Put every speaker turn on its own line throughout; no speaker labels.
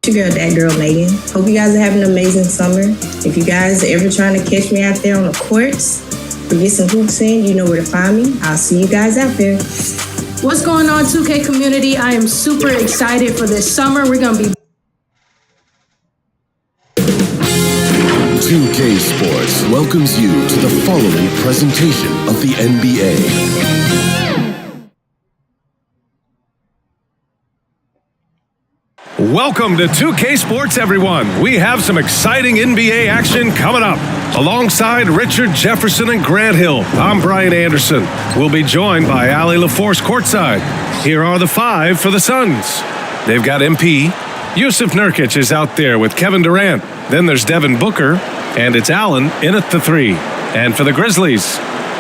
That girl Megan. Hope you guys are having an amazing summer. If you guys are ever trying to catch me out there on the courts or get some hoops in, you know where to find me. I'll see you guys out there.
What's going on, 2K community? I am super excited for this summer. We're going to be
2K Sports welcomes you to the following presentation of the NBA.
Welcome to 2K Sports, everyone. We have some exciting NBA action coming up. Alongside Richard Jefferson and Grant Hill, I'm Brian Anderson. We'll be joined by Allie LaForce courtside. Here are the five for the Suns. They've got MP. Yusuf Nurkic is out there with Kevin Durant. Then there's Devin Booker, and it's Allen in at the three. And for the Grizzlies,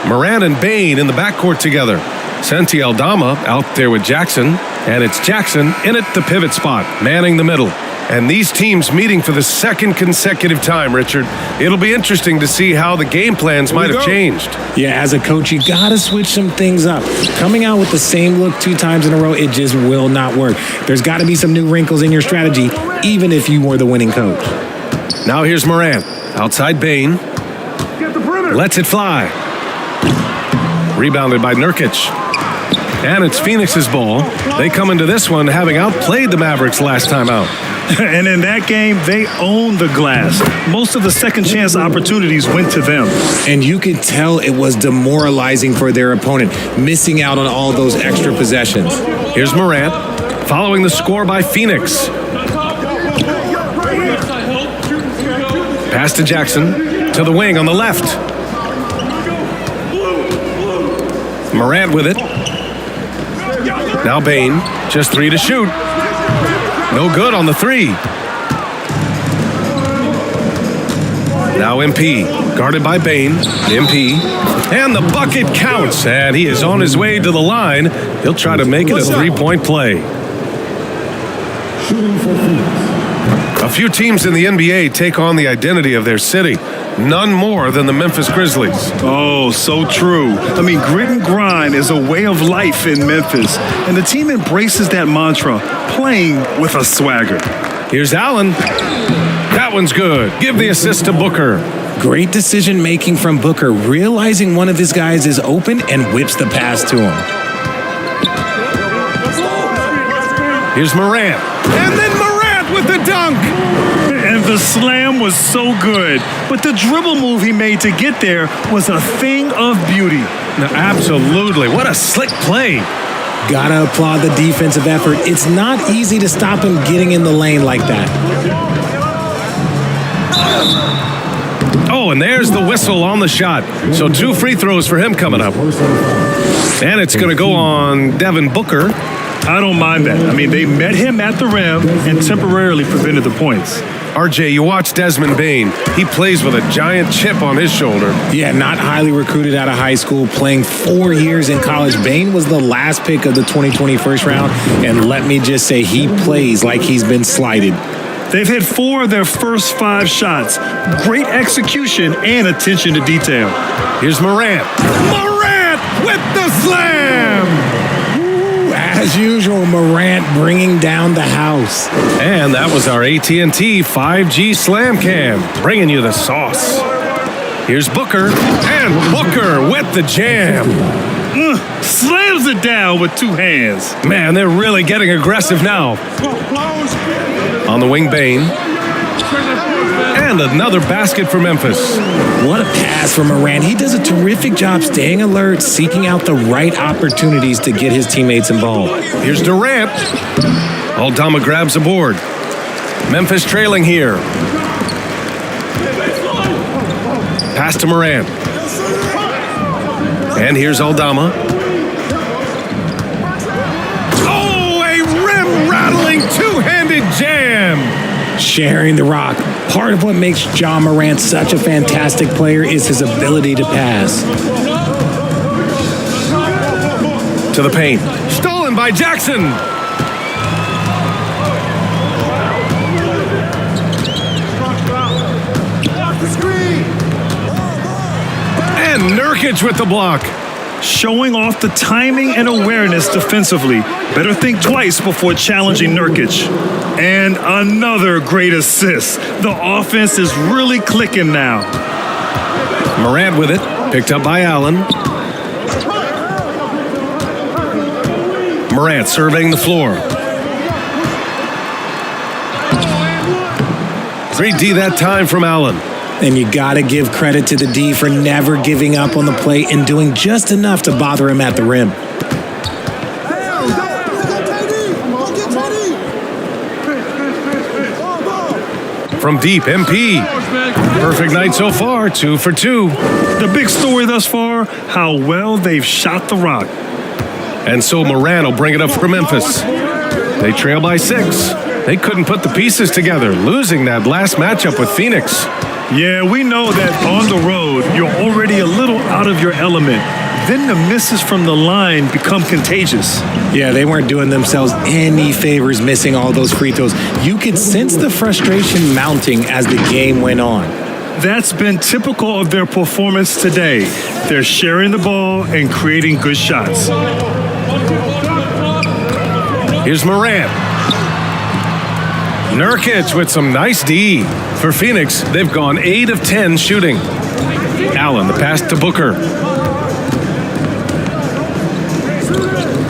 Morant and Bane in the backcourt together. Santi Aldama out there with Jackson, and it's Jackson in at the pivot spot, manning the middle. And these teams meeting for the second consecutive time, Richard. It'll be interesting to see how the game plans might have changed.
Yeah, as a coach, you got to switch some things up. Coming out with the same look 2 times in a row, it just will not work. There's got to be some new wrinkles in your strategy, even if you were the winning coach.
Now here's Morant, outside Bane. Lets it fly. Rebounded by Nurkic. And it's Phoenix's ball. They come into this one having outplayed the Mavericks last time out.
And in that game, they owned the glass. Most of the second chance opportunities went to them.
And you could tell it was demoralizing for their opponent, missing out on all those extra possessions.
Here's Morant, following the score by Phoenix. Pass to Jackson, to the wing on the left. Morant with it. Now Bane, just 3 to shoot. No good on the 3. Now MP, guarded by Bane. MP, and the bucket counts, and he is on his way to the line. He'll try to make it a 3-point play. A few teams in the NBA take on the identity of their city. None more than the Memphis Grizzlies.
Oh, so true. I mean, grit and grind is a way of life in Memphis. And the team embraces that mantra, playing with a swagger.
Here's Allen. That one's good. Give the assist to Booker.
Great decision-making from Booker, realizing one of his guys is open and whips the pass to him.
Here's Morant. And then Morant with the dunk.
And the slam was so good. But the dribble move he made to get there was a thing of beauty.
No, absolutely. What a slick play.
Gotta applaud the defensive effort. It's not easy to stop him getting in the lane like that.
Oh, and there's the whistle on the shot. So 2 free throws for him coming up. And it's going to go on Devin Booker.
I don't mind that. I mean, they met him at the rim and temporarily prevented the points.
RJ, you watch Desmond Bane. He plays with a giant chip on his shoulder.
Yeah, not highly recruited out of high school, playing 4 years in college. Bane was the last pick of the 2020 first round, and let me just say he plays like he's been slighted.
They've hit 4 of their first 5 shots. Great execution and attention to detail.
Here's Morant. Morant with the slam!
As usual, Morant bringing down the house.
And that was our AT&T 5G Slam Cam, bringing you the sauce. Here's Booker, and Booker with the jam.
Slams it down with 2 hands.
Man, they're really getting aggressive now. On the wing, Bane. And another basket for Memphis.
What a pass from Morant. He does a terrific job staying alert, seeking out the right opportunities to get his teammates involved.
Here's Durant. Aldama grabs a board. Memphis trailing here. Pass to Morant. And here's Aldama. Oh, a rim-rattling 2-handed jam.
Sharing the rock. Part of what makes Ja Morant such a fantastic player is his ability to pass.
To the paint. Stolen by Jackson. And Nurkic with the block.
showing off the timing and awareness defensively. Better think twice before challenging Nurkic. And another great assist. The offense is really clicking now.
Morant with it, picked up by Allen. Morant surveying the floor. 3D that time from Allen.
And you got to give credit to the D for never giving up on the plate and doing just enough to bother him at the rim.
From deep, MP. Perfect night so far, 2 for 2.
The big story thus far, how well they've shot the rock.
And so Morant will bring it up for Memphis. They trail by 6. They couldn't put the pieces together, losing that last matchup with Phoenix.
Yeah, we know that on the road, you're already a little out of your element. Then the misses from the line become contagious.
Yeah, they weren't doing themselves any favors missing all those free throws. You could sense the frustration mounting as the game went on.
That's been typical of their performance today. They're sharing the ball and creating good shots.
Here's Morant. Nurkic with some nice D. For Phoenix, they've gone 8 of 10 shooting. Allen, the pass to Booker.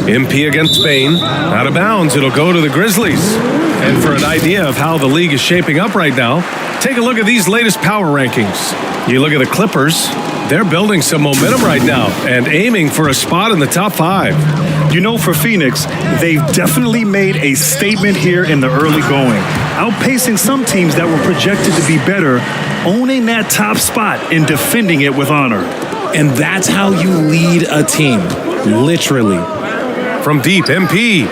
MP against Spain. Out of bounds, it'll go to the Grizzlies. And for an idea of how the league is shaping up right now, take a look at these latest power rankings. You look at the Clippers, they're building some momentum right now and aiming for a spot in the top 5.
You know, for Phoenix, they've definitely made a statement here in the early going, outpacing some teams that were projected to be better, owning that top spot and defending it with honor.
And that's how you lead a team, literally.
From deep, MP.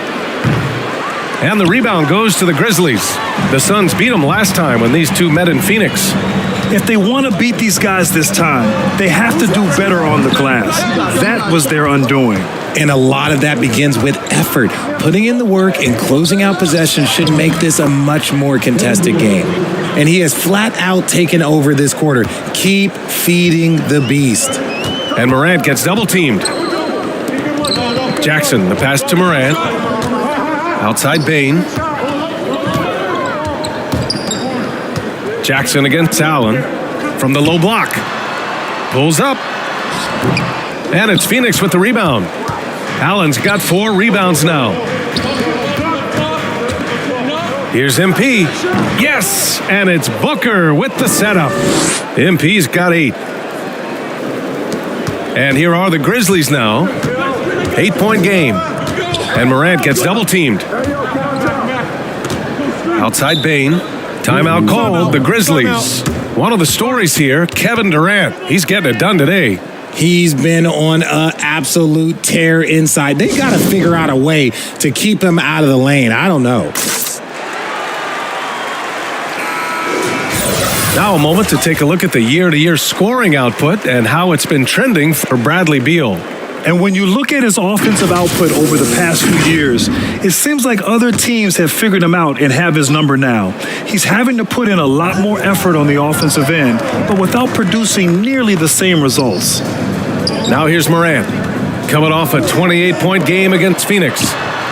And the rebound goes to the Grizzlies. The Suns beat them last time when these two met in Phoenix.
If they want to beat these guys this time, they have to do better on the glass. That was their undoing.
And a lot of that begins with effort. Putting in the work and closing out possessions should make this a much more contested game. And he has flat out taken over this quarter. Keep feeding the beast.
And Morant gets double teamed. Jackson, the pass to Morant. Outside Bain. Jackson against Allen from the low block. Pulls up. And it's Phoenix with the rebound. Allen's got 4 rebounds now. Here's MP. Yes! And it's Booker with the setup. MP's got 8. And here are the Grizzlies now. 8-point game. And Morant gets double teamed. Outside Bain. Timeout called, the Grizzlies. One of the stories here, Kevin Durant. He's getting it done today.
He's been on an absolute tear inside. They got to figure out a way to keep him out of the lane. I don't know.
Now a moment to take a look at the year-to-year scoring output and how it's been trending for Bradley Beal.
And when you look at his offensive output over the past few years, it seems like other teams have figured him out and have his number now. He's having to put in a lot more effort on the offensive end, but without producing nearly the same results.
Now here's Morant, coming off a 28-point game against Phoenix.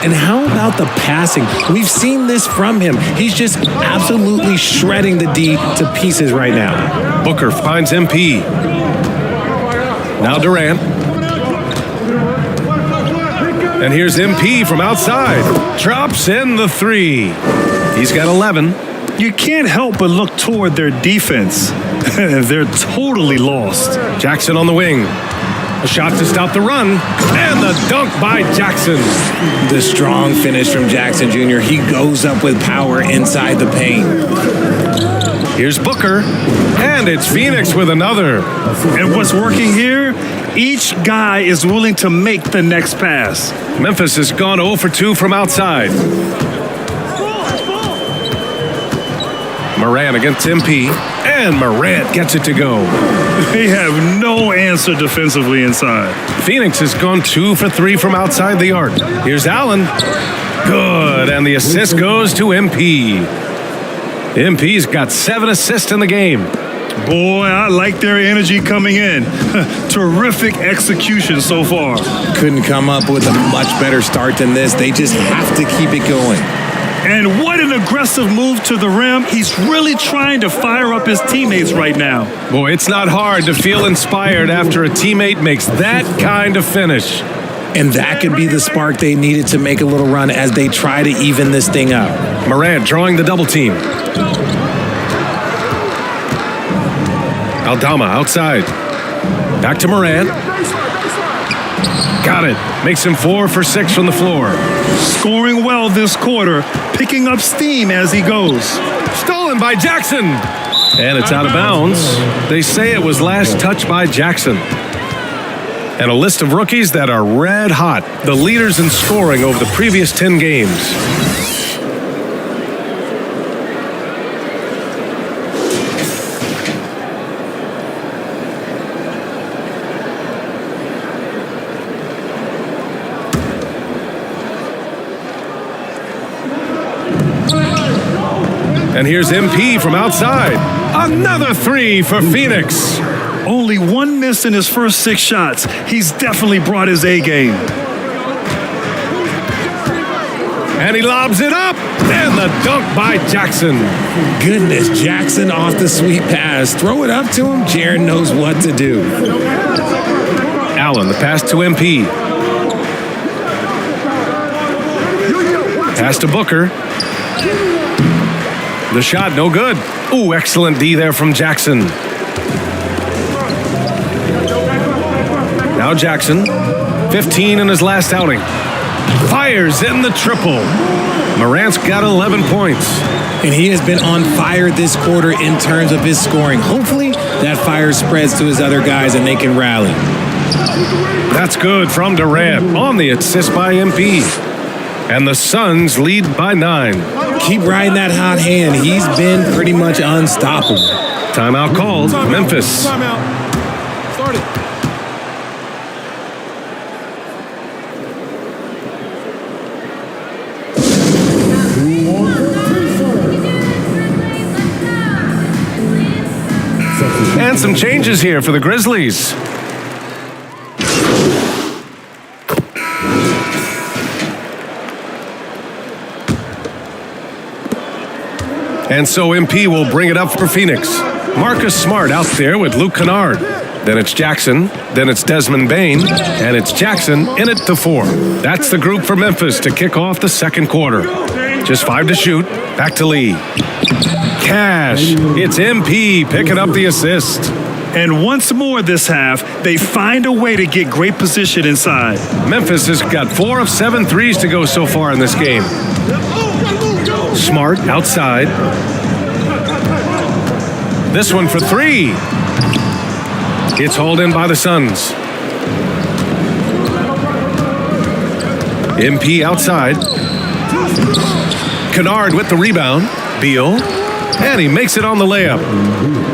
And how about the passing? We've seen this from him. He's just absolutely shredding the D to pieces right now.
Booker finds MP. Now Durant. And here's MP from outside. Drops in the 3. He's got 11.
You can't help but look toward their defense. They're totally lost.
Jackson on the wing. A shot to stop the run. And the dunk by Jackson.
The strong finish from Jackson Jr. He goes up with power inside the paint.
Here's Booker. And it's Phoenix with another.
And what's working here? Each guy is willing to make the next pass.
Memphis has gone 0 for 2 from outside. Morant against MP. And Morant gets it to go.
They have no answer defensively inside.
Phoenix has gone 2 for 3 from outside the arc. Here's Allen. Good. And the assist goes to MP. MP's got 7 assists in the game.
Boy, I like their energy coming in. Terrific execution so far.
Couldn't come up with a much better start than this. They just have to keep it going.
And what an aggressive move to the rim. He's really trying to fire up his teammates right now.
Boy, it's not hard to feel inspired after a teammate makes that kind of finish.
And that could be the spark they needed to make a little run as they try to even this thing up.
Morant drawing the double team. Aldama outside. Back to Morant. Got it. Makes him 4 for 6 from the floor.
Scoring well this quarter, picking up steam as he goes.
Stolen by Jackson. And it's out of bounds. They say it was last touched by Jackson. And a list of rookies that are red hot. The leaders in scoring over the previous 10 games. And here's MP from outside. Another 3 for Phoenix.
Only one miss in his first 6 shots. He's definitely brought his A game.
And he lobs it up. And the dunk by Jackson.
Goodness, Jackson off the sweet pass. Throw it up to him. Jaron knows what to do.
Allen, the pass to MP. Pass to Booker. The shot, no good. Ooh, excellent D there from Jackson. Now Jackson, 15 in his last outing. Fires in the triple. Morant's got 11 points.
And he has been on fire this quarter in terms of his scoring. Hopefully that fire spreads to his other guys and they can rally.
That's good from Durant on the assist by MP. And the Suns lead by 9.
Keep riding that hot hand. He's been pretty much unstoppable.
Timeout called. Memphis.
Timeout. Start it.
And some changes here for the Grizzlies. And so MP will bring it up for Phoenix. Marcus Smart out there with Luke Kennard. Then it's Jackson. Then it's Desmond Bane. And it's Jackson in it to 4. That's the group for Memphis to kick off the second quarter. Just 5 to shoot. Back to Lee. Cash. It's MP picking up the assist.
And once more this half, they find a way to get great position inside.
Memphis has got 4 of 7 threes to go so far in this game. Smart outside. This one for 3. It's hauled in by the Suns. MP outside. Kennard with the rebound. Beal. And he makes it on the layup.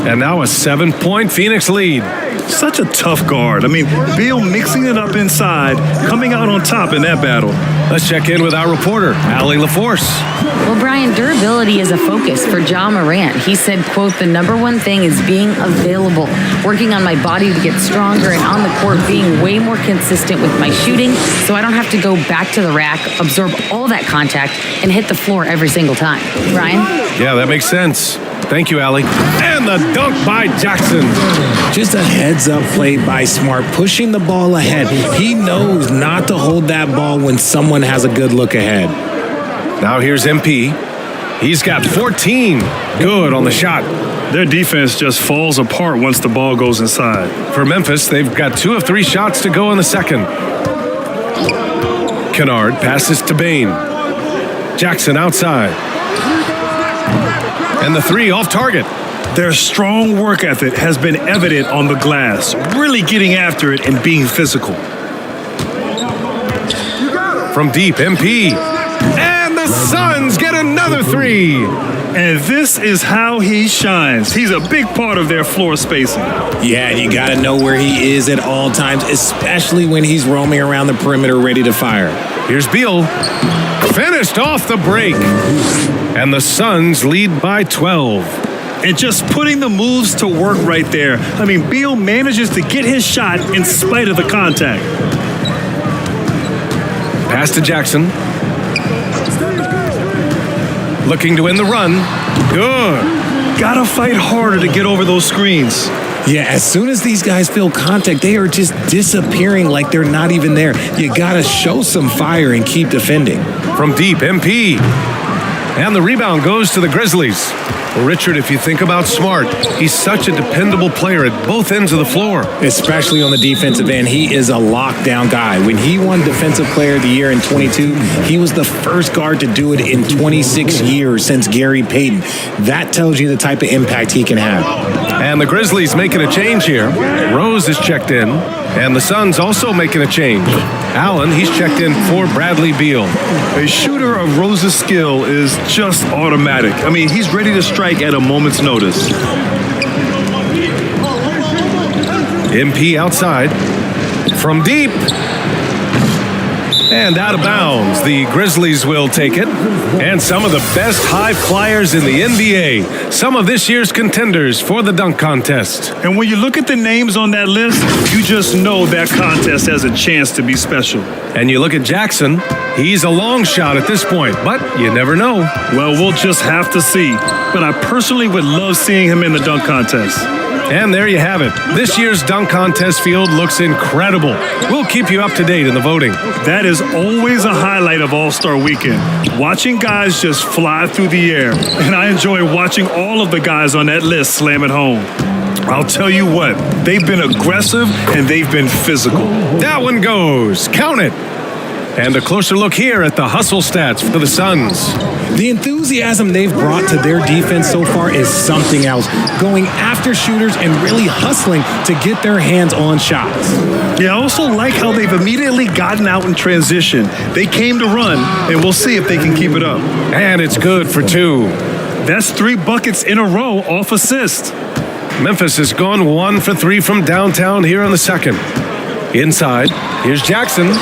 And now a 7-point Phoenix lead.
Such a tough guard. I mean, Beal mixing it up inside, coming out on top in that battle.
Let's check in with our reporter, Allie LaForce.
Well, Brian, durability is a focus for Ja Morant. He said, quote, "The number one thing is being available, working on my body to get stronger and on the court being way more consistent with my shooting so I don't have to go back to the rack, absorb all that contact, and hit the floor every single time." Brian?
Yeah, that makes sense. Thank you, Allie. And the dunk by Jackson.
Just a heads-up play by Smart, pushing the ball ahead. He knows not to hold that ball when someone has a good look ahead.
Now here's MP. He's got 14. Good on the shot.
Their defense just falls apart once the ball goes inside.
For Memphis, they've got 2 of 3 shots to go in the second. Kennard passes to Bane. Jackson outside. And the 3 off target.
Their strong work ethic has been evident on the glass, really getting after it and being physical.
From deep, MP. And the Suns get another 3.
And this is how he shines. He's a big part of their floor spacing.
Yeah, and you got to know where he is at all times, especially when he's roaming around the perimeter ready to fire.
Here's Beal. Finished off the break. And the Suns lead by 12.
And just putting the moves to work right there. I mean, Beal manages to get his shot in spite of the contact.
Pass to Jackson. Looking to win the run. Good.
Gotta fight harder to get over those screens.
Yeah, as soon as these guys feel contact, they are just disappearing like they're not even there. You gotta show some fire and keep defending.
From deep, MP. And the rebound goes to the Grizzlies. Well, Richard, if you think about Smart, he's such a dependable player at both ends of the floor.
Especially on the defensive end, he is a lockdown guy. When he won Defensive Player of the Year in 22, he was the first guard to do it in 26 years since Gary Payton. That tells you the type of impact he can have.
And the Grizzlies making a change here. Rose is checked in, and the Suns also making a change. Allen, he's checked in for Bradley Beal.
A shooter of Rose's skill is just automatic. I mean, he's ready to strike at a moment's notice.
MP outside. From deep. And out of bounds. The Grizzlies will take it. And some of the best high flyers in the NBA. Some of this year's contenders for the dunk contest.
And when you look at the names on that list, you just know that contest has a chance to be special.
And you look at Jackson, he's a long shot at this point, but you never know.
Well, we'll just have to see. But I personally would love seeing him in the dunk contest.
And there you have it. This year's dunk contest field looks incredible. We'll keep you up to date in the voting.
That is always a highlight of All-Star Weekend. Watching guys just fly through the air. And I enjoy watching all of the guys on that list slam it home. I'll tell you what, they've been aggressive and they've been physical.
That one goes. Count it. And a closer look here at the hustle stats for the Suns.
The enthusiasm they've brought to their defense so far is something else. Going after shooters and really hustling to get their hands on shots.
Yeah, I also like how they've immediately gotten out in transition. They came to run, and we'll see if they can keep it up.
And it's good for two.
That's 3 buckets in a row off assist.
Memphis has gone 1 for 3 from downtown here in the second. Inside, here's Jackson.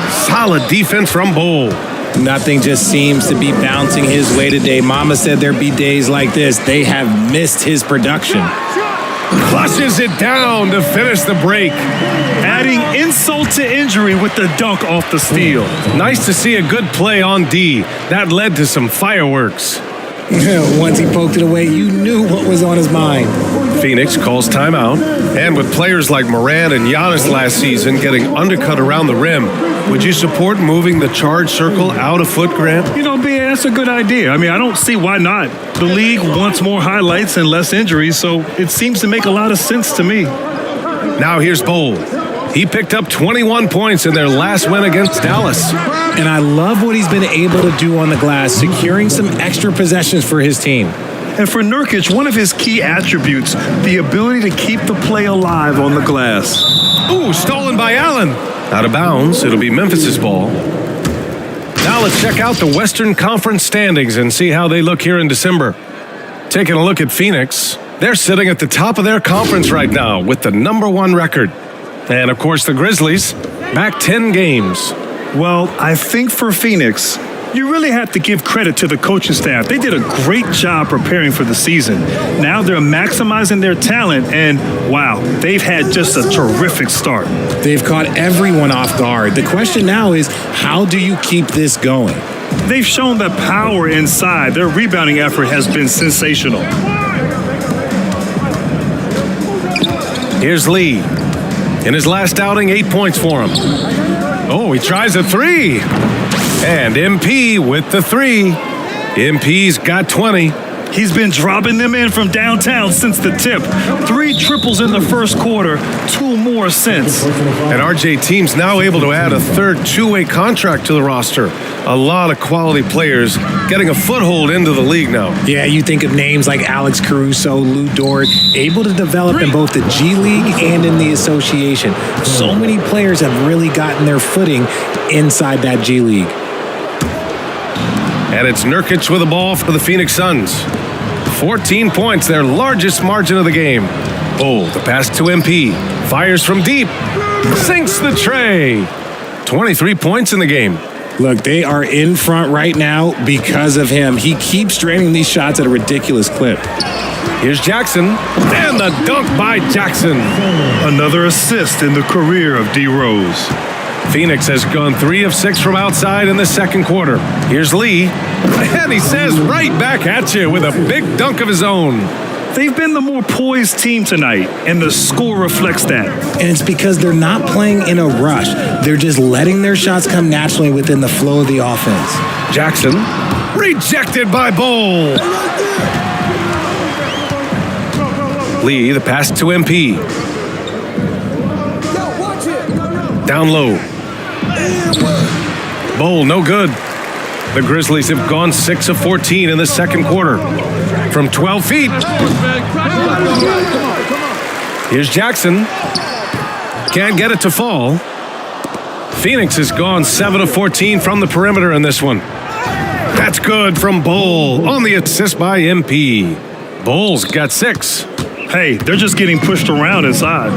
Solid defense from Bull.
Nothing just seems to be bouncing his way today. Mama said there'd be days like this. They have missed his production.
Flushes it down to finish the break.
Adding insult to injury with the dunk off the steal.
Nice to see a good play on D. That led to some fireworks.
Once he poked it away, you knew what was on his mind.
Phoenix calls timeout. And with players like Morant and Giannis last season getting undercut around the rim, would you support moving the charge circle out a foot, Grant?
You know, Ben, that's a good idea. I mean, I don't see why not. The league wants more highlights and less injuries, so it seems to make a lot of sense to me.
Now here's Bull. He picked up 21 points in their last win against Dallas.
And I love what he's been able to do on the glass, securing some extra possessions for his team.
And for Nurkic, one of his key attributes, the ability to keep the play alive on the glass.
Ooh, stolen by Allen. Out of bounds, it'll be Memphis's ball. Now let's check out the Western Conference standings and see how they look here in December. Taking a look at Phoenix, they're sitting at the top of their conference right now with the #1 record. And of course the Grizzlies, back 10 games.
Well, I think for Phoenix, you really have to give credit to the coaching staff. They did a great job preparing for the season. Now they're maximizing their talent, and wow, they've had just a terrific start.
They've caught everyone off guard. The question now is, how do you keep this going?
They've shown the power inside. Their rebounding effort has been sensational.
Here's Lee. In his last outing, 8 points for him. Oh, he tries a 3. And MP with the 3. MP's got 20.
He's been dropping them in from downtown since the tip. 3 triples in the first quarter, 2 more since.
And RJ team's now able to add a third 2-way contract to the roster. A lot of quality players getting a foothold into the league now.
Yeah, you think of names like Alex Caruso, Lou Dort, able to develop in both the G League and in the association. So many players have really gotten their footing inside that G League.
And it's Nurkic with the ball for the Phoenix Suns. 14 points, their largest margin of the game. Oh, the pass to MP. Fires from deep. Sinks the tray. 23 points in the game.
Look, they are in front right now because of him. He keeps draining these shots at a ridiculous clip.
Here's Jackson, and the dunk by Jackson.
Another assist in the career of D. Rose.
Phoenix has gone 3 of 6 from outside in the second quarter. Here's Lee, and he says right back at you with a big dunk of his own.
They've been the more poised team tonight, and the score reflects that.
And it's because they're not playing in a rush. They're just letting their shots come naturally within the flow of the offense.
Jackson, rejected by Bull. Lee, the pass to MP. Down low. Bull, no good. The Grizzlies have gone 6 of 14 in the second quarter. From 12 feet. Here's Jackson. Can't get it to fall. Phoenix has gone 7 of 14 from the perimeter in this one. That's good from Bull on the assist by MP. Bull's got 6.
Hey, they're just getting pushed around inside.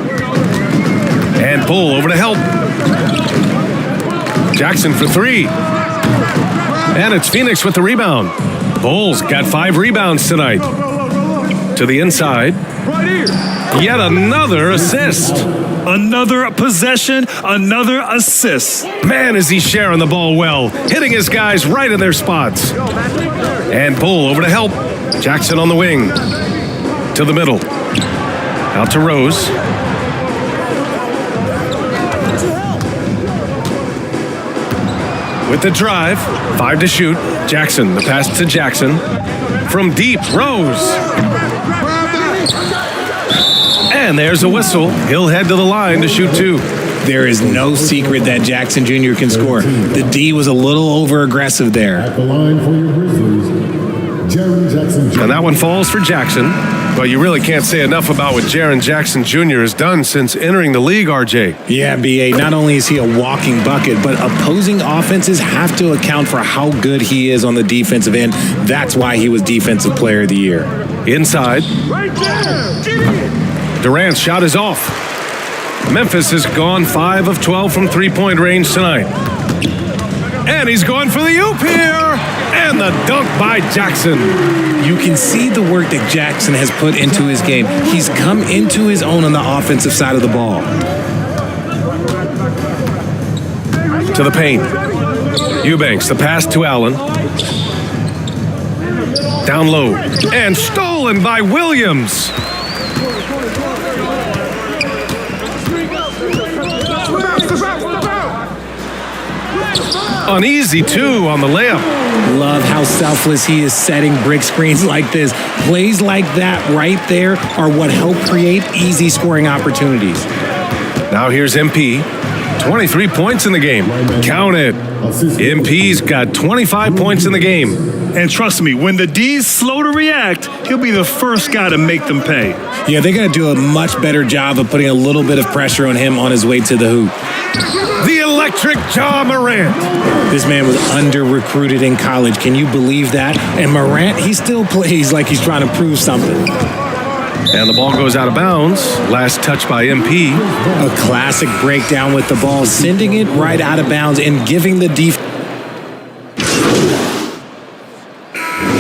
And Bull over to help. Jackson for 3. And it's Phoenix with the rebound. Bull's got 5 rebounds tonight. To the inside. Yet another assist.
Another possession, another assist.
Man, is he sharing the ball well. Hitting his guys right in their spots. And Bull over to help. Jackson on the wing. To the middle. Out to Rose. With the drive, 5 to shoot. Jackson, the pass to Jackson. From deep, Rose. And there's a whistle. He'll head to the line to shoot 2.
There is no secret that Jackson Jr. can score. The D was a little over-aggressive there.
At the line for your Grizzlies, Jaren Jackson Jr.
And that one falls for Jackson. But you really can't say enough about what Jaren Jackson Jr. has done since entering the league, RJ.
Yeah, B.A., not only is he a walking bucket, but opposing offenses have to account for how good he is on the defensive end. That's why he was Defensive Player of the Year.
Inside. Durant's shot is off. Memphis has gone 5 of 12 from three-point range tonight. And he's going for the oop here. And the dunk by Jackson.
You can see the work that Jackson has put into his game. He's come into his own on the offensive side of the ball.
To the paint. Eubanks, the pass to Allen. Down low. And stolen by Williams. An easy 2 on the layup.
Love how selfless he is setting brick screens like this. Plays like that right there are what help create easy scoring opportunities.
Now here's MP. 23 points in the game. Count it. MP's got 25 points in the game.
And trust me, when the D's slow to react, he'll be the first guy to make them pay.
Yeah, they're going to do a much better job of putting a little bit of pressure on him on his way to the hoop.
The electric Ja Morant.
This man was under-recruited in college. Can you believe that? And Morant, he still plays like he's trying to prove something.
And the ball goes out of bounds. Last touch by MP.
A classic breakdown with the ball, sending it right out of bounds and giving the defense.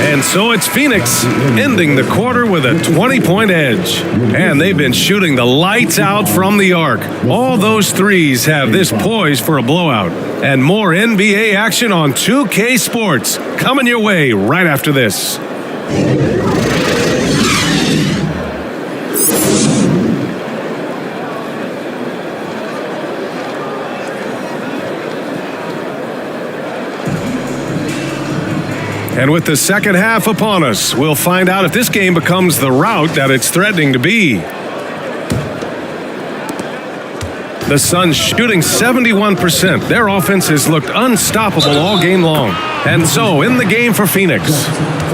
And so it's Phoenix ending the quarter with a 20-point edge. And they've been shooting the lights out from the arc. All those threes have this poised for a blowout. And more NBA action on 2K Sports coming your way right after this. And with the second half upon us, we'll find out if this game becomes the rout that it's threatening to be. The Suns shooting 71%. Their offense has looked unstoppable all game long. And so, in the game for Phoenix,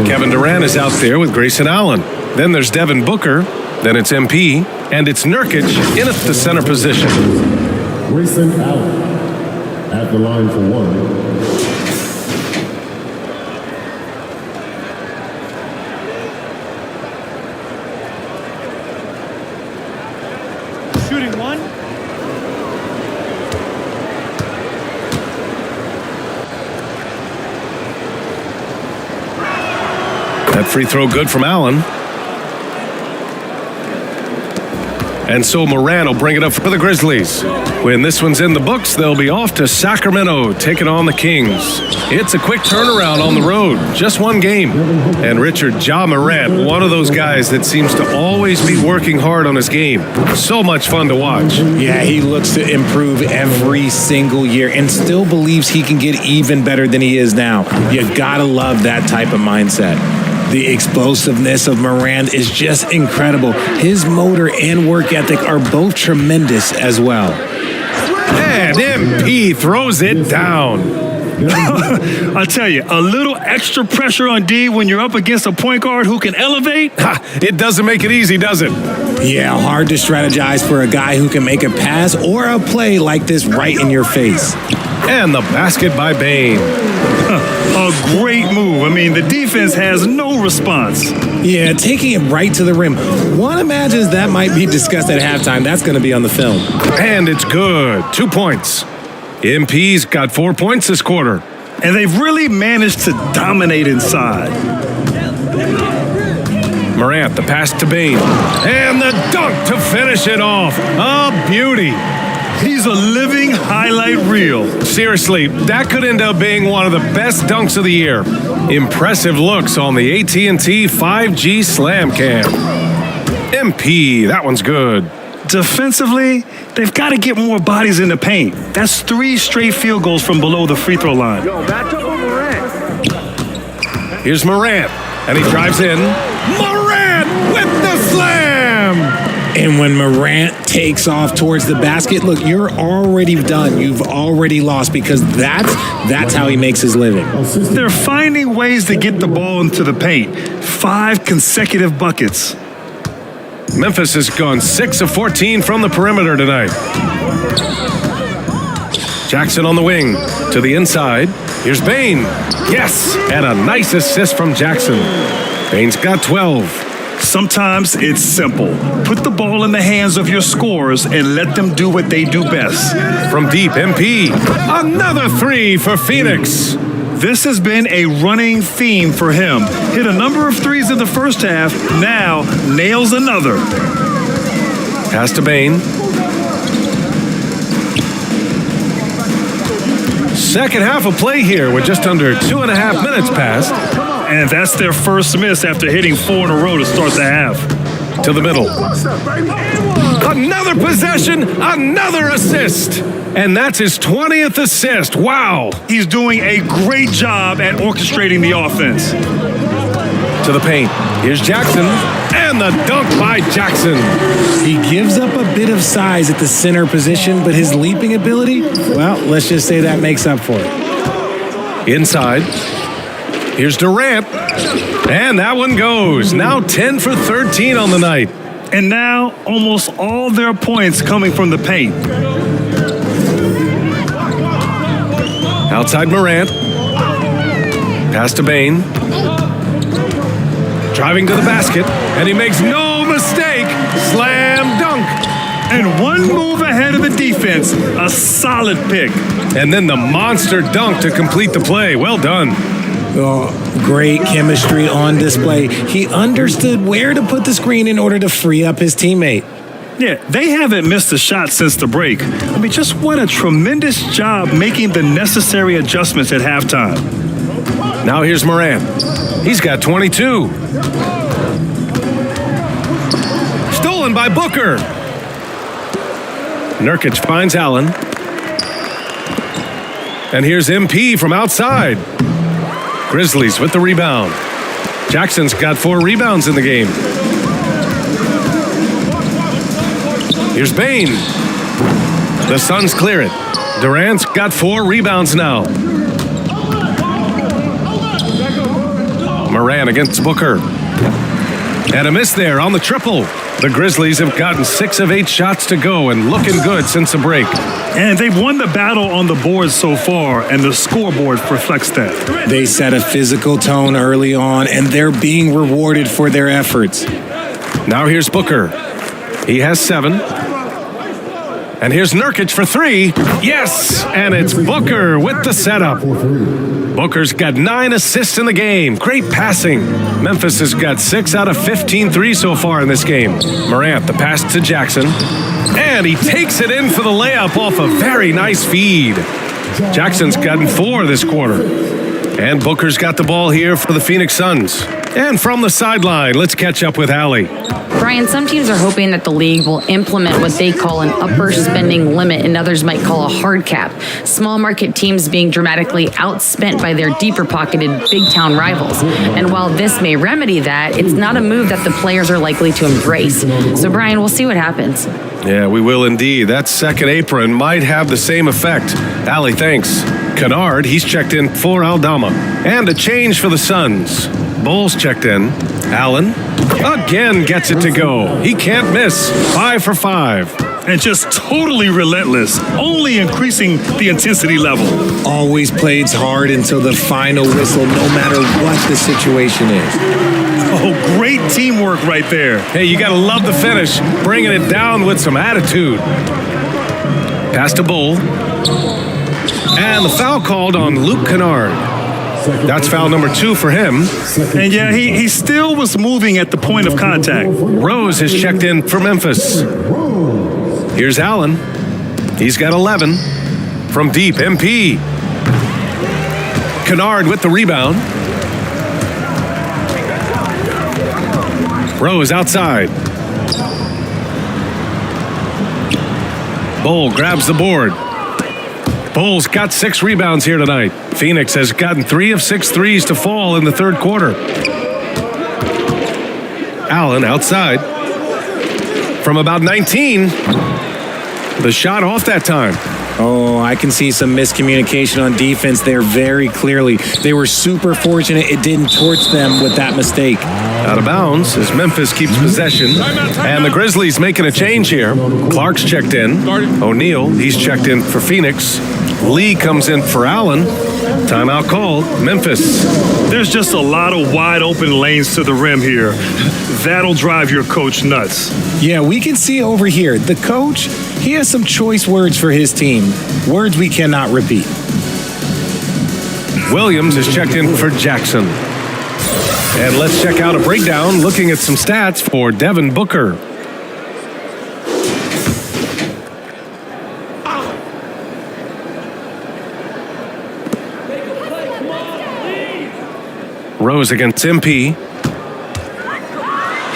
Kevin Durant is out there with Grayson Allen. Then there's Devin Booker. Then it's MP. And it's Nurkic in at the center position.
Grayson Allen at the line for 1.
That free throw good from Allen. And so Moran will bring it up for the Grizzlies. When this one's in the books, they'll be off to Sacramento, taking on the Kings. It's a quick turnaround on the road, just one game. And Richard Ja Morant, one of those guys that seems to always be working hard on his game. So much fun to watch.
Yeah, he looks to improve every single year and still believes he can get even better than he is now. You gotta love that type of mindset. The explosiveness of Morant is just incredible. His motor and work ethic are both tremendous as well.
And MP throws it down.
I tell you, a little extra pressure on D when you're up against a point guard who can elevate.
It doesn't make it easy, does it?
Yeah, hard to strategize for a guy who can make a pass or a play like this right in your face.
And the basket by Bane.
A great move. I mean, the defense has no response.
Yeah, taking it right to the rim. One imagines that might be discussed at halftime. That's going to be on the film.
And it's good. 2 points. MP's got 4 points this quarter.
And they've really managed to dominate inside.
Morant, the pass to Bane. And the dunk to finish it off. A beauty.
He's a living highlight reel.
Seriously, that could end up being one of the best dunks of the year. Impressive looks on the AT&T 5G Slam Cam. MP, that one's good.
Defensively, they've got to get more bodies in the paint. That's 3 straight field goals from below the free throw line.
Here's Morant, and he drives in. Morant with the slam!
And when Morant takes off towards the basket, look, you're already done. You've already lost because that's how he makes his living.
They're finding ways to get the ball into the paint. 5 consecutive buckets.
Memphis has gone 6 of 14 from the perimeter tonight. Jackson on the wing to the inside. Here's Bane. Yes, and a nice assist from Jackson. Bane's got 12.
Sometimes it's simple. Put the ball in the hands of your scorers and let them do what they do best.
From deep, MP. Another 3 for Phoenix.
This has been a running theme for him. Hit a number of threes in the first half, now nails another.
Pass to Bane. Second half of play here with just under 2.5 minutes passed.
And that's their first miss after hitting 4 in a row to start the half.
To the middle. Another possession, another assist. And that's his 20th assist. Wow.
He's doing a great job at orchestrating the offense.
To the paint. Here's Jackson. And the dunk by Jackson.
He gives up a bit of size at the center position, but his leaping ability, well, let's just say that makes up for it.
Inside. Here's Durant. And that one goes. Now 10 for 13 on the night.
And now almost all their points coming from the paint.
Outside Morant. Pass to Bane. Driving to the basket. And he makes no mistake. Slam dunk.
And one move ahead of the defense. A solid pick.
And then the monster dunk to complete the play. Well done.
Oh, great chemistry on display. He understood where to put the screen in order to free up his teammate.
Yeah, they haven't missed a shot since the break. I mean, just what a tremendous job making the necessary adjustments at halftime.
Now here's Morant. He's got 22. Stolen by Booker. Nurkic finds Allen. And here's MP from outside. Grizzlies with the rebound. Jackson's got 4 rebounds in the game. Here's Bane. The Suns clear it. Durant's got 4 rebounds now. Moran against Booker. And a miss there on the triple. The Grizzlies have gotten 6 of 8 shots to go and looking good since the break.
And they've won the battle on the board so far, and the scoreboard reflects that.
They set a physical tone early on, and they're being rewarded for their efforts.
Now here's Booker. He has 7. And here's Nurkic for three. Yes! And it's Booker with the setup. Booker's got 9 assists in the game. Great passing. Memphis has got 6 out of 15 threes so far in this game. Morant, the pass to Jackson. And he takes it in for the layup off a very nice feed. Jackson's gotten 4 this quarter. And Booker's got the ball here for the Phoenix Suns. And from the sideline, let's catch up with Allie.
Brian, some teams are hoping that the league will implement what they call an upper spending limit and others might call a hard cap. Small market teams being dramatically outspent by their deeper pocketed big town rivals. And while this may remedy that, it's not a move that the players are likely to embrace. So Brian, we'll see what happens.
Yeah, we will indeed. That second apron might have the same effect. Allie, thanks. Kennard, he's checked in for Aldama. And a change for the Suns. Bowles checked in. Allen again gets it to go. He can't miss. 5 for 5.
And just totally relentless, only increasing the intensity level.
Always plays hard until the final whistle, no matter what the situation is.
Oh, great teamwork right there.
Hey, you got to love the finish. Bringing it down with some attitude. Pass to Bull. And the foul called on Luke Kennard. That's foul number 2 for him.
And yeah, he still was moving at the point of contact.
Rose has checked in for Memphis. Here's Allen. He's got 11. From deep, MP. Kennard with the rebound. Rose outside. Bull grabs the board. Bull's got 6 rebounds here tonight. Phoenix has gotten 3 of 6 threes to fall in the third quarter. Allen outside. From about 19. The shot off that time.
Oh, I can see some miscommunication on defense there very clearly. They were super fortunate it didn't torch them with that mistake.
Out of bounds as Memphis keeps possession. And the Grizzlies making a change here. Clark's checked in. O'Neal, he's checked in for Phoenix. Lee comes in for Allen. Timeout called. Memphis.
There's just a lot of wide open lanes to the rim here. That'll drive your coach nuts.
Yeah, we can see over here. The coach, he has some choice words for his team. Words we cannot repeat.
Williams is checked in for Jackson. And let's check out a breakdown looking at some stats for Devin Booker. Rose against MP.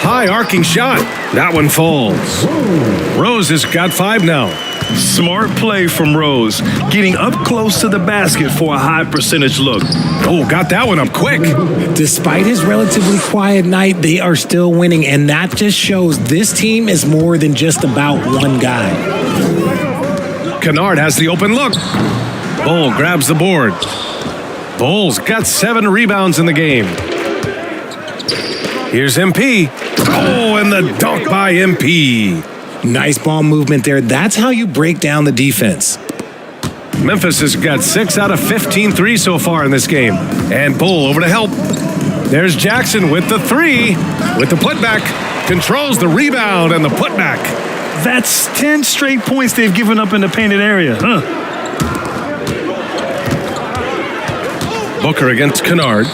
High arcing shot. That one falls. Rose has got 5 now.
Smart play from Rose, getting up close to the basket for a high percentage look.
Oh, got that one up quick.
Despite his relatively quiet night, they are still winning, and that just shows this team is more than just about one guy.
Kennard has the open look. Bull grabs the board. Bull's got 7 rebounds in the game. Here's MP. Oh, and the dunk by MP.
Nice ball movement there. That's how you break down the defense.
Memphis has got 6 out of 15 threes so far in this game. And Bull over to help. There's Jackson with the 3. With the putback. Controls the rebound and the putback.
That's 10 straight points they've given up in the painted area, huh?
Booker against Kennard.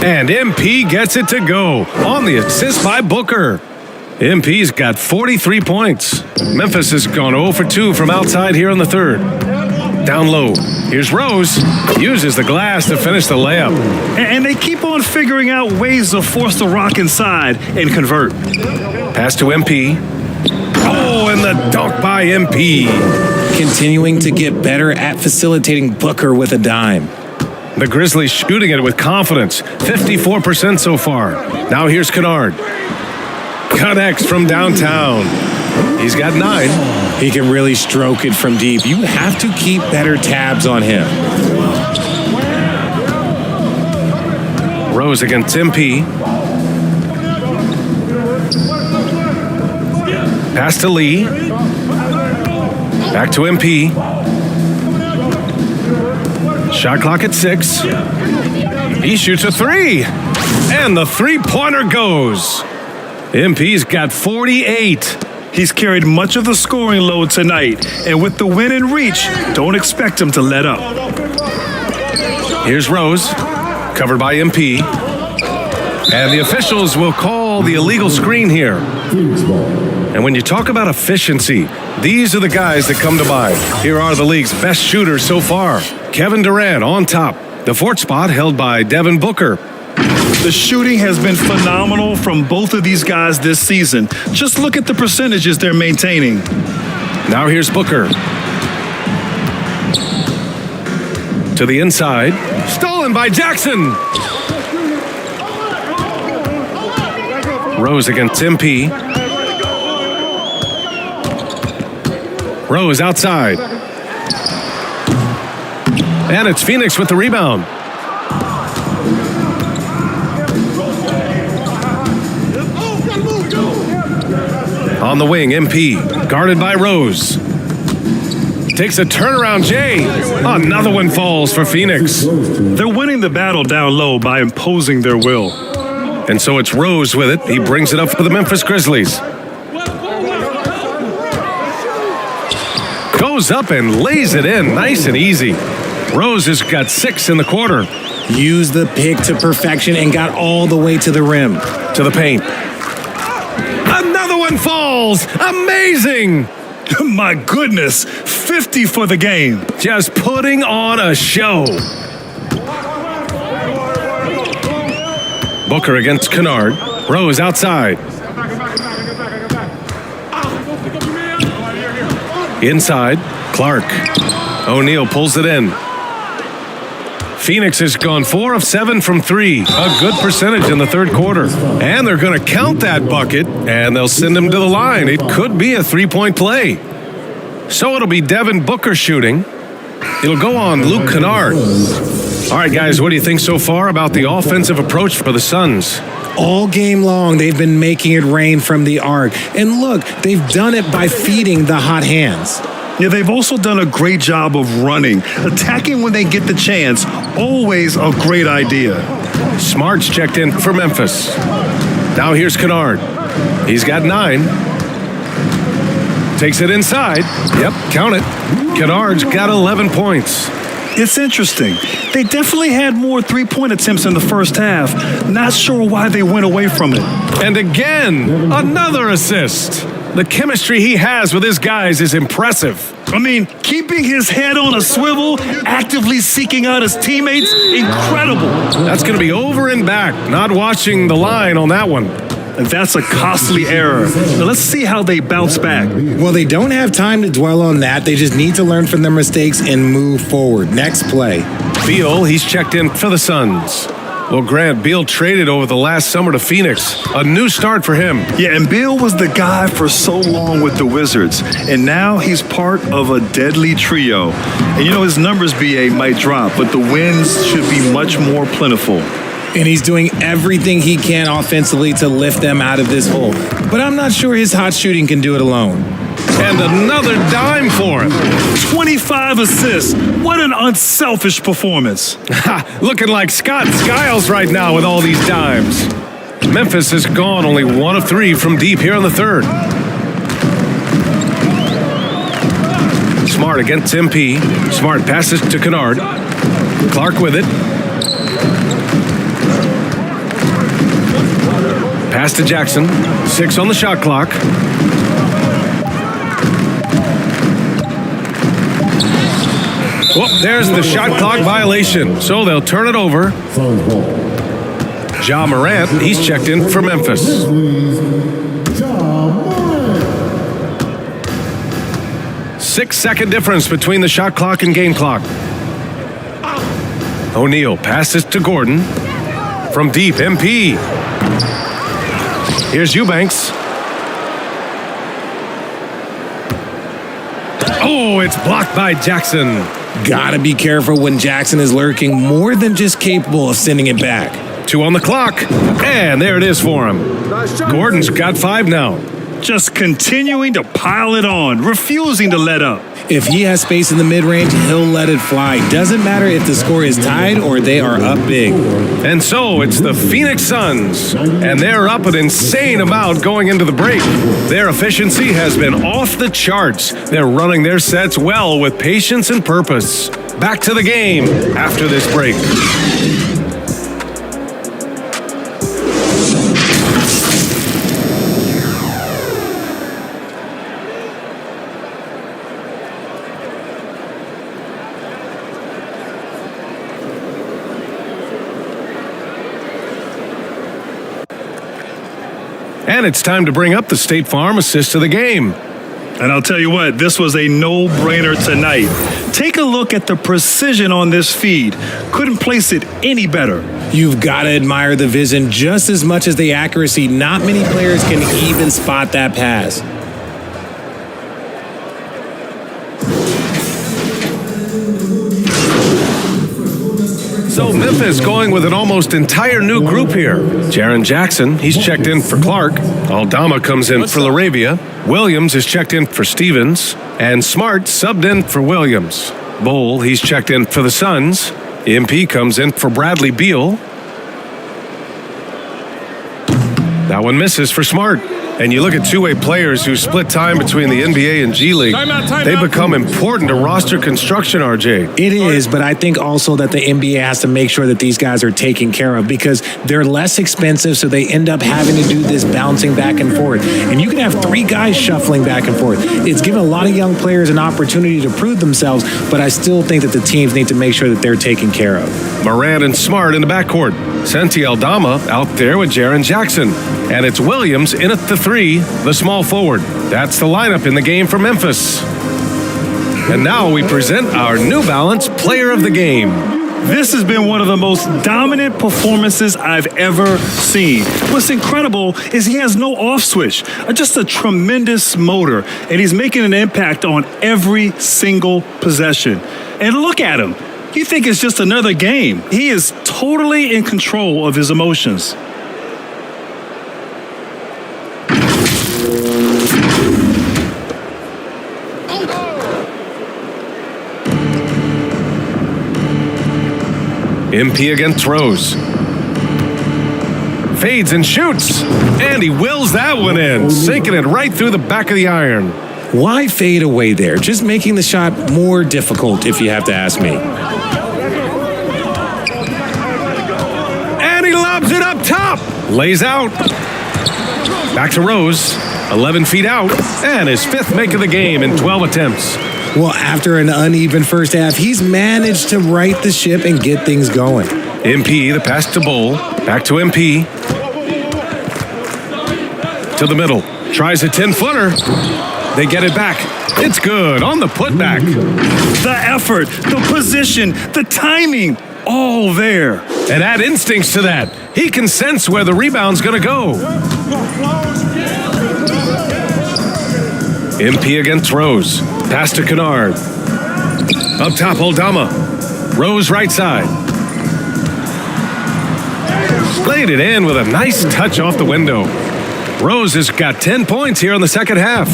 And MP gets it to go on the assist by Booker. MP's got 43 points. Memphis has gone 0 for 2 from outside here in the third. Down low. Here's Rose. Uses the glass to finish the layup.
And they keep on figuring out ways to force the rock inside and convert.
Pass to MP. Oh, and the dunk by MP.
Continuing to get better at facilitating Booker with a dime.
The Grizzlies shooting it with confidence. 54% so far. Now here's Kennard. Connects from downtown. He's got 9.
He can really stroke it from deep. You have to keep better tabs on him.
Rose against MP. Pass to Lee. Back to MP. Shot clock at 6. He shoots a 3. And the 3-pointer goes. MP's got 48.
He's carried much of the scoring load tonight, and with the win in reach, don't expect him to let up.
Here's Rose, covered by MP. And the officials will call the illegal screen here. And when you talk about efficiency, these are the guys that come to mind. Here are the league's best shooters so far. Kevin Durant on top. The fourth spot held by Devin Booker.
The shooting has been phenomenal from both of these guys this season. Just look at the percentages they're maintaining.
Now here's Booker. To the inside. Stolen by Jackson. Rose against MP. Rose outside. And it's Phoenix with the rebound. On the wing, MP, guarded by Rose. Takes a turnaround, Jay. Another one falls for Phoenix.
They're winning the battle down low by imposing their will.
And so it's Rose with it. He brings it up for the Memphis Grizzlies. Goes up and lays it in, nice and easy. Rose has got 6 in the quarter.
Used the pick to perfection and got all the way to the rim.
To the paint. Another one falls. Amazing.
My goodness, 50 for the game.
Just putting on a show. Booker against Kennard. Rose outside. Inside, Clark. O'Neal pulls it in. Phoenix has gone 4 of 7 from 3. A good percentage in the third quarter. And they're going to count that bucket, and they'll send him to the line. It could be a three-point play. So it'll be Devin Booker shooting. It'll go on Luke Kennard. All right, guys, what do you think so far about the offensive approach for the Suns?
All game long, they've been making it rain from the arc. And look, they've done it by feeding the hot hands.
Yeah, they've also done a great job of running. Attacking when they get the chance, always a great idea.
Smart's checked in for Memphis. Now here's Kennard. He's got 9. Takes it inside. Yep, count it. Kennard's got 11 points.
It's interesting. They definitely had more three-point attempts in the first half. Not sure why they went away from it.
And again, another assist. The chemistry he has with his guys is impressive.
I mean, keeping his head on a swivel, actively seeking out his teammates, incredible.
That's going to be over and back. Not watching the line on that one.
And that's a costly error. Now let's see how they bounce back.
Well, they don't have time to dwell on that. They just need to learn from their mistakes and move forward. Next play.
Beal, he's checked in for the Suns. Well, Grant, Beal traded over the last summer to Phoenix. A new start for him.
Yeah, and Beal was the guy for so long with the Wizards. And now he's part of a deadly trio. And you know, his numbers, BA, might drop, but the wins should be much more plentiful.
And he's doing everything he can offensively to lift them out of this hole. But I'm not sure his hot shooting can do it alone.
And another dime for him.
25 assists. What an unselfish performance.
Looking like Scott Skiles right now with all these dimes. Memphis has gone only 1 of 3 from deep here in the third. Smart against MP. Smart passes to Kennard. Clark with it. Pass to Jackson. 6 on the shot clock. Well, there's the shot clock violation. So they'll turn it over. Ja Morant, he's checked in for Memphis. 6-second difference between the shot clock and game clock. O'Neal passes to Gordon. From deep, MP. Here's Eubanks. Oh, it's blocked by Jackson.
Gotta be careful when Jackson is lurking, more than just capable of sending it back.
2 on the clock. And there it is for him. Gordon's got 5 now.
Just continuing to pile it on, refusing to let up.
If he has space in the mid-range, he'll let it fly. Doesn't matter if the score is tied or they are up big.
And so it's the Phoenix Suns, and they're up an insane amount going into the break. Their efficiency has been off the charts. They're running their sets well with patience and purpose. Back to the game after this break. And it's time to bring up the State Farm assist of the game.
And I'll tell you what, this was a no-brainer tonight. Take a look at the precision on this feed. Couldn't place it any better.
You've got to admire the vision just as much as the accuracy. Not many players can even spot that pass.
So Memphis going with an almost entire new group here. Jaren Jackson, he's checked in for Clark. Aldama comes in for Laravia. Williams is checked in for Stevens. And Smart subbed in for Williams. Bull, he's checked in for the Suns. MP comes in for Bradley Beal. That one misses for Smart. And you look at two-way players who split time between the NBA and G League. They become important to roster construction, RJ.
It is, but I think also that the NBA has to make sure that these guys are taken care of because they're less expensive, so they end up having to do this bouncing back and forth. And you can have three guys shuffling back and forth. It's given a lot of young players an opportunity to prove themselves, but I still think that the teams need to make sure that they're taken care of.
Morant and Smart in the backcourt. Santi Aldama out there with Jaren Jackson. And it's Williams in at the three, the small forward. That's the lineup in the game for Memphis. And now we present our New Balance Player of the Game.
This has been one of the most dominant performances I've ever seen. What's incredible is he has no off switch, just a tremendous motor, and he's making an impact on every single possession. And look at him. You think it's just another game. He is totally in control of his emotions.
MP again throws. Fades and shoots. And he wills that one in, sinking it right through the back of the iron.
Why fade away there? Just making the shot more difficult, if you have to ask me.
And he lobs it up top. Lays out. Back to Rose. 11 feet out. And his fifth make of the game in 12 attempts.
Well, after an uneven first half, he's managed to right the ship and get things going.
MP, the pass to Bull. Back to MP. To the middle. Tries a 10-footer. They get it back. It's good on the putback.
The effort, the position, the timing, all there.
And add instincts to that. He can sense where the rebound's going to go. MP again throws. Pass to Kennard. Up top, Aldama. Rose right side. Laid it in with a nice touch off the window. Rose has got 10 points here in the second half.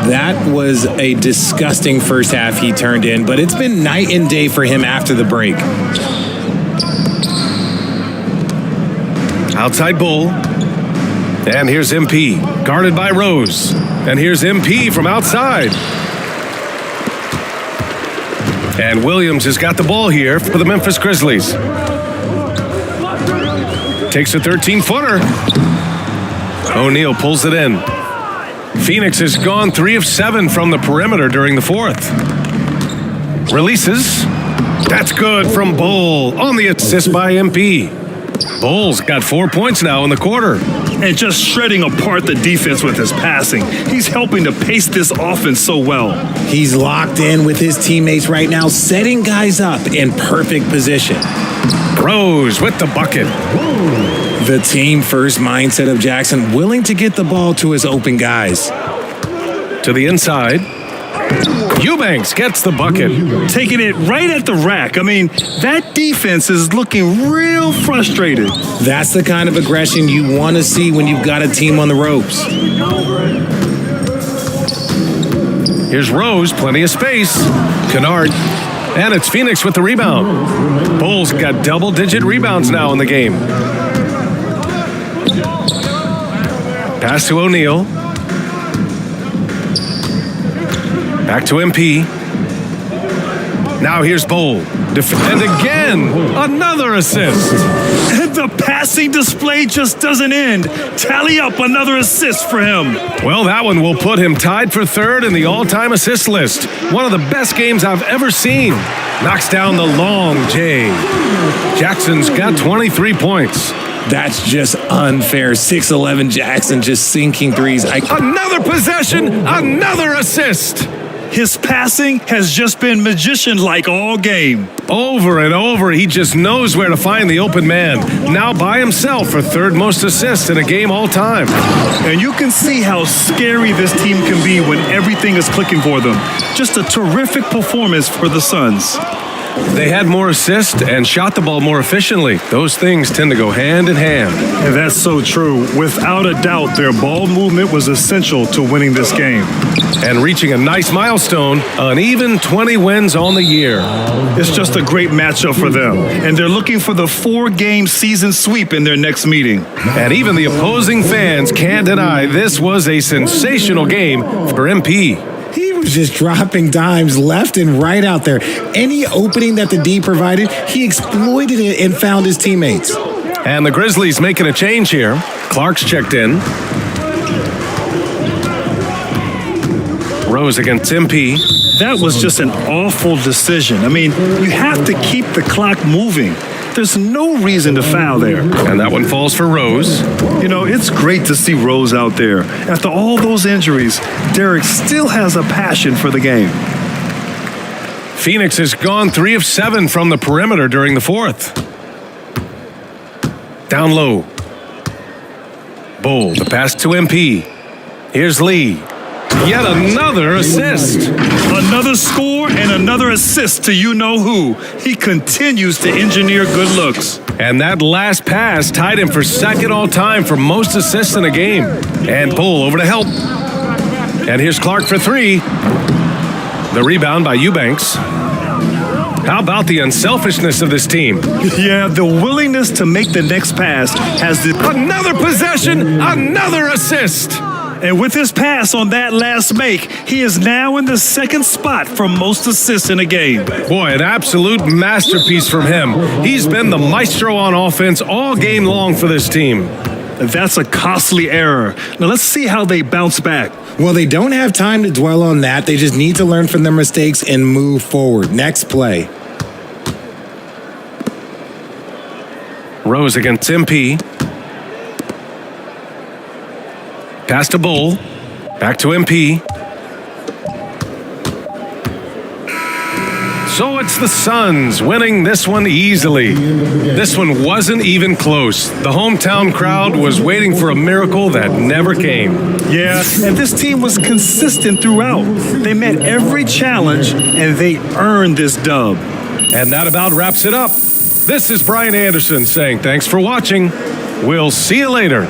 That was a disgusting first half he turned in, but it's been night and day for him after the break.
Outside Bull. And here's MP, guarded by Rose. And here's MP from outside. And Williams has got the ball here for the Memphis Grizzlies. Takes a 13-footer. O'Neal pulls it in. Phoenix has gone 3 of 7 from the perimeter during the fourth. Releases. That's good from Bull on the assist by MP. Bull's got 4 points now in the quarter.
And just shredding apart the defense with his passing. He's helping to pace this offense so well.
He's locked in with his teammates right now, setting guys up in perfect position.
Rose with the bucket.
The team-first mindset of Jackson, willing to get the ball to his open guys.
To the inside. Eubanks gets the bucket.
Taking it right at the rack. I mean, that defense is looking real frustrated.
That's the kind of aggression you want to see when you've got a team on the ropes.
Here's Rose, plenty of space. Kennard. And it's Phoenix with the rebound. Bulls got double-digit rebounds now in the game. Pass to O'Neal. Back to MP. Now here's Bowl. And again, another assist.
And the passing display just doesn't end. Tally up another assist for him.
Well, that one will put him tied for third in the all-time assist list. One of the best games I've ever seen. Knocks down the long J. Jackson's got 23 points.
That's just unfair. 6'11" Jackson just sinking threes.
Another possession, another assist.
His passing has just been magician-like all game.
Over and over, he just knows where to find the open man. Now by himself for third most assists in a game all time.
And you can see how scary this team can be when everything is clicking for them. Just a terrific performance for the Suns.
They had more assists and shot the ball more efficiently. Those things tend to go hand in hand.
And that's so true. Without a doubt, their ball movement was essential to winning this game.
And reaching a nice milestone, an even 20 wins on the year.
It's just a great matchup for them. And they're looking for the 4-game season sweep in their next meeting.
And even the opposing fans can't deny this was a sensational game for MP.
He was just dropping dimes left and right out there. Any opening that the D provided, he exploited it and found his teammates.
And the Grizzlies making a change here. Clark's checked in. Rose against MP.
That was just an awful decision. I mean, you have to keep the clock moving. There's no reason to foul there.
And that one falls for Rose.
You know, it's great to see Rose out there. After all those injuries, Derek still has a passion for the game.
Phoenix has gone 3 of 7 from the perimeter during the fourth. Down low. Bull, the pass to MP. Here's Lee. Yet another assist.
Another score and another assist to you-know-who. He continues to engineer good looks.
And that last pass tied him for second all-time for most assists in a game. And Bull over to help. And here's Clark for 3. The rebound by Eubanks. How about the unselfishness of this team?
Yeah, the willingness to make the next pass has the...
Another possession, another assist.
And with his pass on that last make, he is now in the second spot for most assists in a game.
Boy, an absolute masterpiece from him. He's been the maestro on offense all game long for this team.
That's a costly error. Now let's see how they bounce back.
Well, they don't have time to dwell on that. They just need to learn from their mistakes and move forward. Next play.
Rose against MP. Pass to Bull. Back to MP. So it's the Suns winning this one easily. This one wasn't even close. The hometown crowd was waiting for a miracle that never came.
Yeah, and this team was consistent throughout. They met every challenge, and they earned this dub.
And that about wraps it up. This is Brian Anderson saying thanks for watching. We'll see you later.